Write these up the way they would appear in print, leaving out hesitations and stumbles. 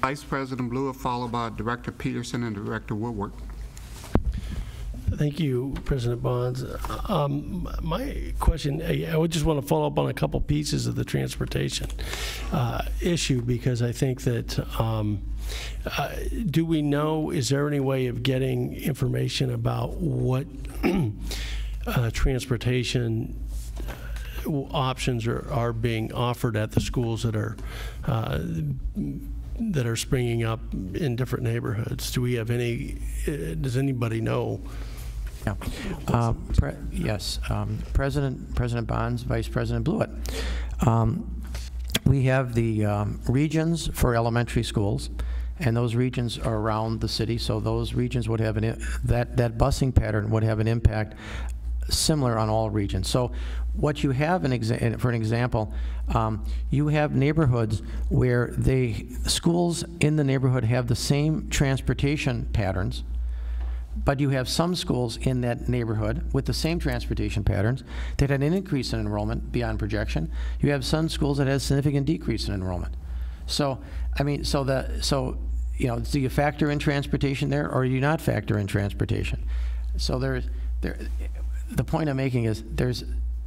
Vice President Blewett, followed by Director Peterson and Director Woodward. Thank you, President Bonds. My question, I would just want to follow up on a couple pieces of the transportation issue, because I think that do we know, is there any way of getting information about what transportation options are being offered at the schools that are springing up in different neighborhoods? Do we have any, does anybody know? Yeah. Yes, President Bonds, Vice President Blewett. We have the regions for elementary schools, and those regions are around the city, so those regions would have that busing pattern would have an impact similar on all regions. So what you have, for an example, you have neighborhoods where schools in the neighborhood have the same transportation patterns, but you have some schools in that neighborhood with the same transportation patterns that had an increase in enrollment beyond projection. You have some schools that has significant decrease in enrollment. So, I mean, so you know, do you factor in transportation there, or do you not factor in transportation? So the point I'm making is there's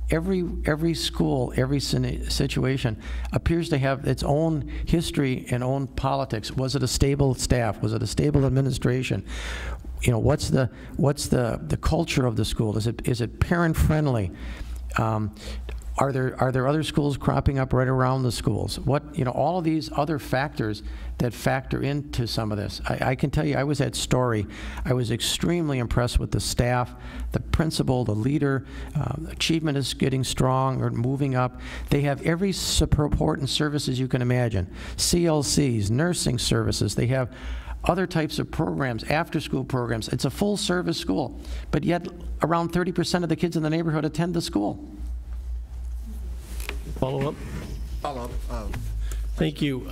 every school, every situation appears to have its own history and own politics. Was it a stable staff? Was it a stable administration? You know, what's the culture of the school? Is it parent friendly? Are there other schools cropping up right around the schools? You know, all of these other factors that factor into some of this. I can tell you, I was at Story. I was extremely impressed with the staff, the principal, the leader. Achievement is getting strong or moving up. They have every support and services you can imagine. CLCs, nursing services. They have other types of programs, after-school programs. It's a full-service school, but yet around 30% of the kids in the neighborhood attend the school. Follow up? Follow up. Thank you.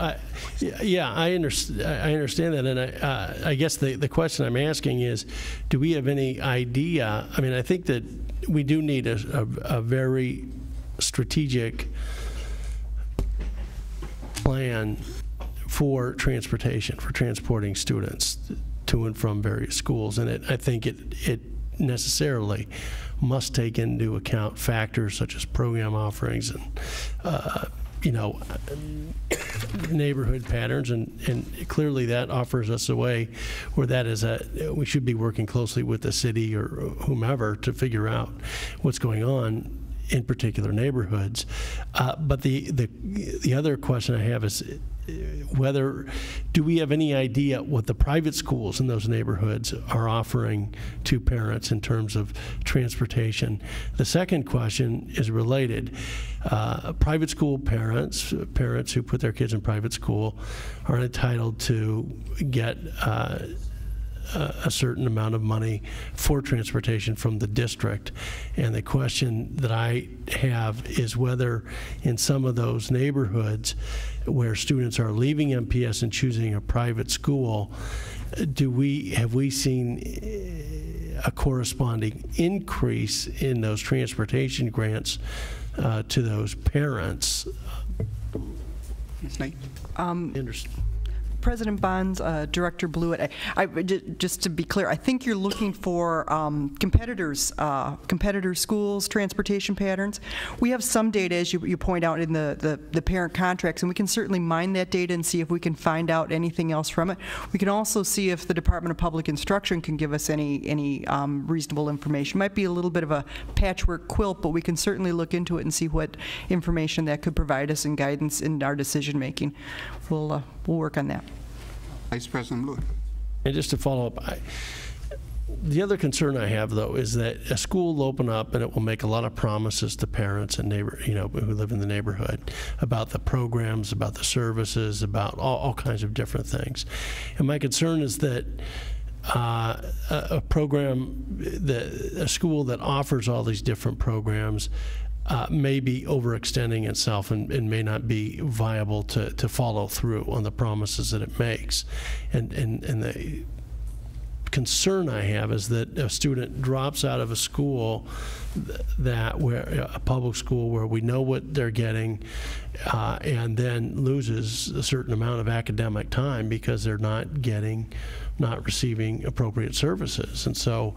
Yeah, I understand that, and I guess the question I'm asking is, do we have any idea? I mean, I think that we do need a very strategic plan for transportation, for transporting students to and from various schools, and I think it necessarily must take into account factors such as program offerings and you know, neighborhood patterns, and clearly that offers us a way where that is we should be working closely with the city or whomever to figure out what's going on in particular neighborhoods. But the other question I have is do we have any idea what the private schools in those neighborhoods are offering to parents in terms of transportation? The second question is related. Private school parents who put their kids in private school are entitled to get a certain amount of money for transportation from the district. And the question that I have is whether in some of those neighborhoods where students are leaving MPS and choosing a private school, have we seen a corresponding increase in those transportation grants to those parents? Yes, Nate. President Bonds, Director Blewett, just to be clear, I think you're looking for competitor schools, transportation patterns. We have some data, as you point out, in the parent contracts, and we can certainly mine that data and see if we can find out anything else from it. We can also see if the Department of Public Instruction can give us any reasonable information. Might be a little bit of a patchwork quilt, but we can certainly look into it and see what information that could provide us and guidance in our decision making. We'll work on that. Vice President Blewett. And just to follow up, the other concern I have, though, is that a school will open up and it will make a lot of promises to parents and who live in the neighborhood about the programs, about the services, about all kinds of different things. And my concern is that a school that offers all these different programs may be overextending itself and may not be viable to follow through on the promises that it makes. And concern I have is that a student drops out of a school a public school where we know what they're getting, and then loses a certain amount of academic time because they're not receiving appropriate services. And so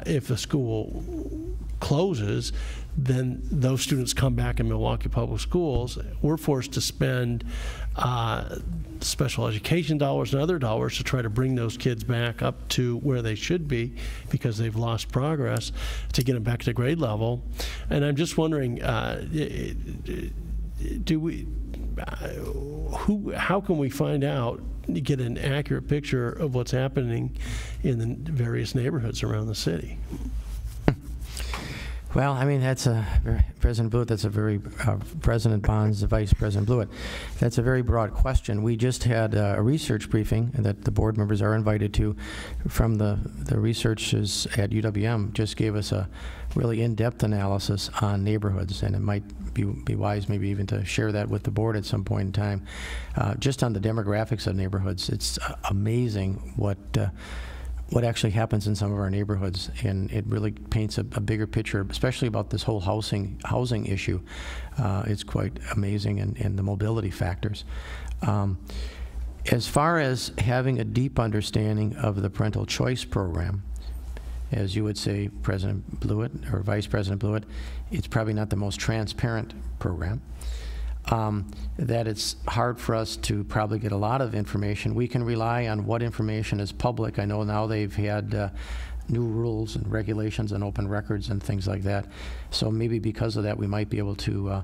if a school closes, then those students come back in Milwaukee Public Schools. We're forced to spend special education dollars and other dollars to try to bring those kids back up to where they should be because they've lost progress, to get them back to grade level. And I'm just wondering, how can we find out, get an accurate picture of what's happening in the various neighborhoods around the city? Well, I mean, President Blewett, that's a very, President Bonds, Vice President Blewett, that's a very broad question. We just had a research briefing that the board members are invited to from the researchers at UWM, just gave us a really in-depth analysis on neighborhoods, and it might be wise maybe even to share that with the board at some point in time. Just on the demographics of neighborhoods, it's amazing what actually happens in some of our neighborhoods, and it really paints a bigger picture, especially about this whole housing issue. It's quite amazing, and the mobility factors. As far as having a deep understanding of the parental choice program, as you would say, President Blewett, or Vice President Blewett, it's probably not the most transparent program. That it's hard for us to probably get a lot of information. We can rely on what information is public. I know now they've had new rules and regulations on open records and things like that. So maybe because of that, we might be able to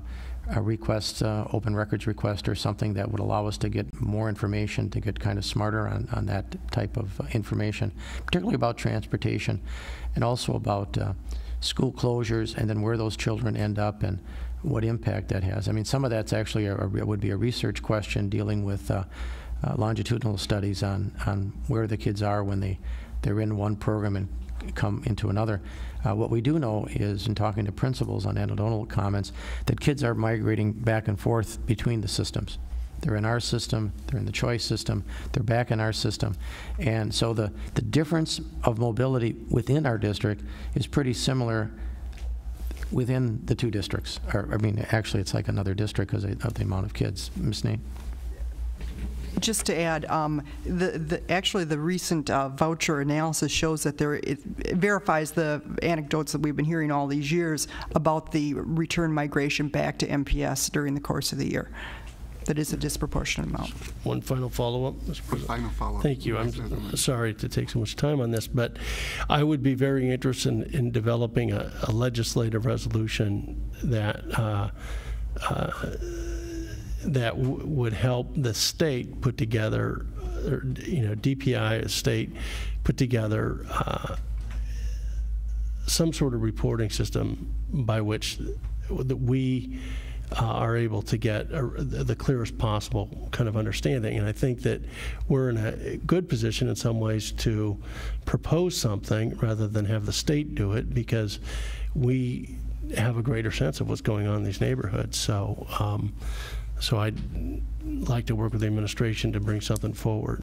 request open records request or something that would allow us to get more information, to get kind of smarter on that type of information, particularly about transportation, and also about school closures, and then where those children end up and what impact that has. I mean, some of that's actually would be a research question dealing with longitudinal studies on where the kids are when they're in one program and come into another. What we do know is, in talking to principals on anecdotal comments, that kids are migrating back and forth between the systems. They're in our system, they're in the choice system, they're back in our system. And so the difference of mobility within our district is pretty similar within the two districts. Or, I mean, actually, it's like another district because of the amount of kids. Ms. Nate? Just to add, actually the recent voucher analysis shows that it verifies the anecdotes that we've been hearing all these years about the return migration back to MPS during the course of the year. That is a disproportionate amount. One final follow-up, Mr. President. Final follow-up. Thank you. I'm sorry to take so much time on this, but I would be very interested in developing a legislative resolution that would help the state put together, or, DPI state put together some sort of reporting system by which that we are able to get the clearest possible kind of understanding. And I think that we're in a good position in some ways to propose something rather than have the state do it, because we have a greater sense of what's going on in these neighborhoods. So, so I'd like to work with the administration to bring something forward.